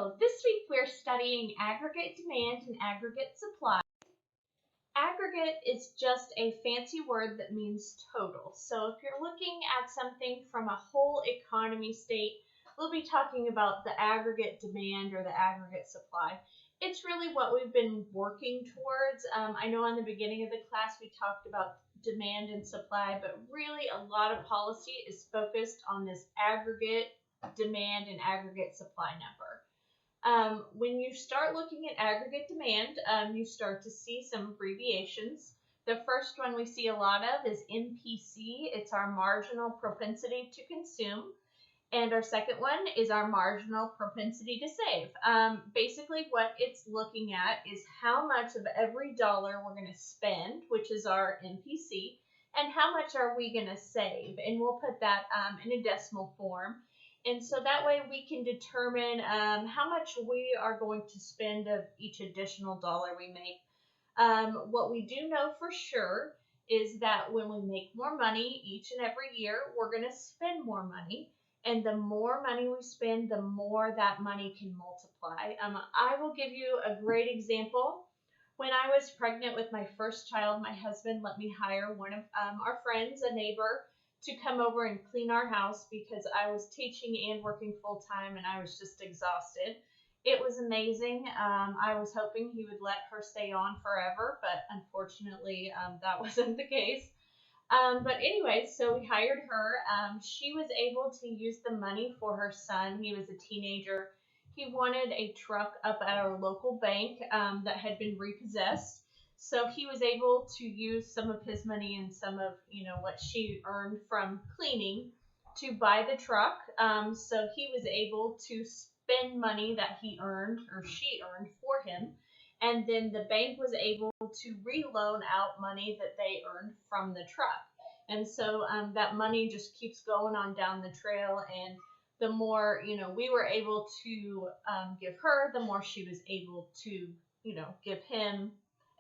So this week we're studying aggregate demand and aggregate supply. Aggregate is just a fancy word that means total. So if you're looking at something from a whole economy state, we'll be talking about the aggregate demand or the aggregate supply. It's really what we've been working towards. I know in the beginning of the class we talked about demand and supply, but really a lot of policy is focused on this aggregate demand and aggregate supply number. When you start looking at aggregate demand, you start to see some abbreviations. The first one we see a lot of is MPC. It's our marginal propensity to consume. And our second one is our marginal propensity to save. Basically what it's looking at is how much of every dollar we're going to spend, which is our MPC, and how much are we going to save. And we'll put that in a decimal form. And so that way we can determine how much we are going to spend of each additional dollar we make. What we do know for sure is that when we make more money each and every year, we're going to spend more money. And the more money we spend, the more that money can multiply. I will give you a great example. When I was pregnant with my first child, my husband let me hire one of our friends, a neighbor, to come over and clean our house because I was teaching and working full time and I was just exhausted. It was amazing. I was hoping he would let her stay on forever, but unfortunately that wasn't the case. But anyway, so we hired her. She was able to use the money for her son. He was a teenager. He wanted a truck up at our local bank that had been repossessed. So he was able to use some of his money and some of, what she earned from cleaning to buy the truck. So he was able to spend money that he earned or she earned for him. And then the bank was able to reloan out money that they earned from the truck. And so that money just keeps going on down the trail. And the more, we were able to give her, the more she was able to, give him,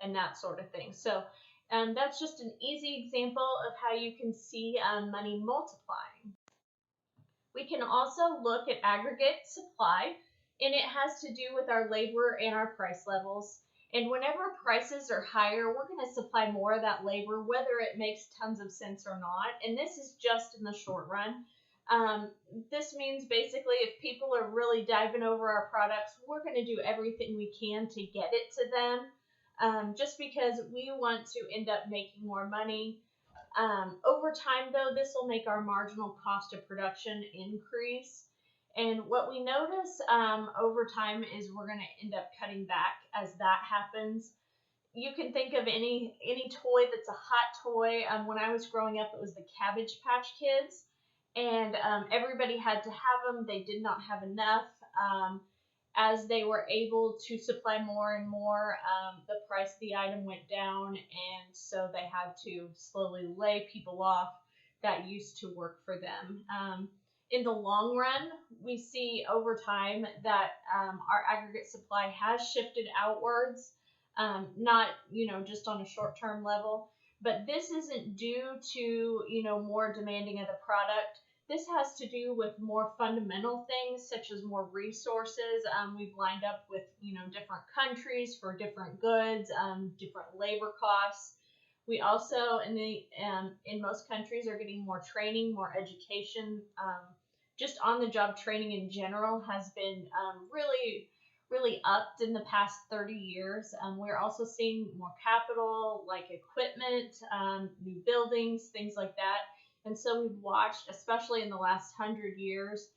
and that sort of thing. So that's just an easy example of how you can see money multiplying. We can also look at aggregate supply, and it has to do with our labor and our price levels. And whenever prices are higher, we're going to supply more of that labor, whether it makes tons of sense or not. And this is just in the short run. This means basically if people are really diving over our products, we're going to do everything we can to get it to them, just because we want to end up making more money. Over time, though, this will make our marginal cost of production increase. And what we notice over time is we're going to end up cutting back as that happens. You can think of any toy that's a hot toy. When I was growing up, it was the Cabbage Patch Kids. And everybody had to have them. They did not have enough. As they were able to supply more and more, the price of the item went down, and so they had to slowly lay people off that used to work for them. In the long run, we see over time that our aggregate supply has shifted outwards, not just on a short-term level, but this isn't due to more demanding of the product. This has to do with more fundamental things, such as more resources. We've lined up with, different countries for different goods, different labor costs. We also, in most countries, are getting more training, more education. Just on-the-job training in general has been really, really upped in the past 30 years. We're also seeing more capital, like equipment, new buildings, things like that. And so we've watched, especially in the last 100 years,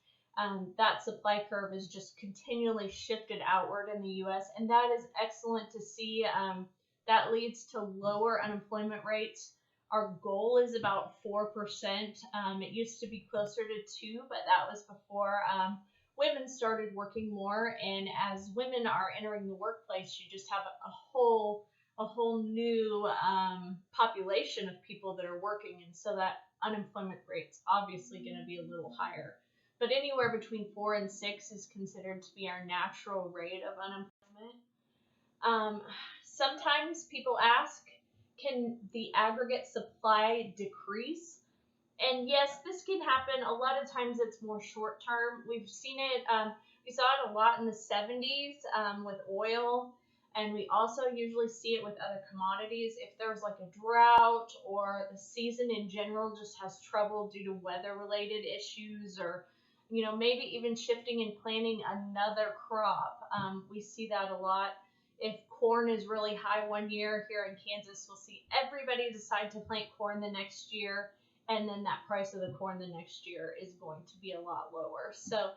that supply curve is just continually shifted outward in the U.S., and that is excellent to see. That leads to lower unemployment rates. Our goal is about 4%. It used to be closer to 2%, but that was before women started working more. And as women are entering the workplace, you just have a whole new population of people that are working, and so that unemployment rate's obviously going to be a little higher. But anywhere between 4 and 6 is considered to be our natural rate of unemployment. Sometimes people ask, can the aggregate supply decrease? And yes, this can happen. A lot of times it's more short term. We've seen it. We saw it a lot in the 70s with oil, and we also usually see it with other commodities. If there's like a drought or the season in general just has trouble due to weather-related issues, or maybe even shifting and planting another crop, we see that a lot. If corn is really high one year here in Kansas, we'll see everybody decide to plant corn the next year, and then that price of the corn the next year is going to be a lot lower. So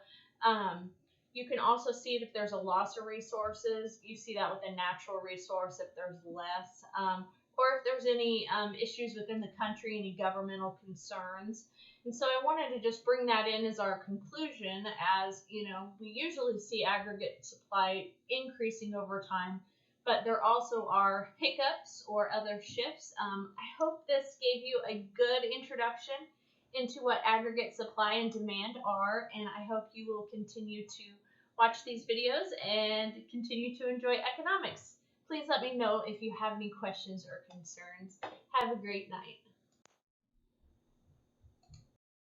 you can also see it if there's a loss of resources. You see that with a natural resource if there's less, or if there's any issues within the country, any governmental concerns. And so I wanted to just bring that in as our conclusion, as we usually see aggregate supply increasing over time, but there also are hiccups or other shifts. I hope this gave you a good introduction into what aggregate supply and demand are, and I hope you will continue to watch these videos and continue to enjoy economics. Please let me know if you have any questions or concerns. Have a great night.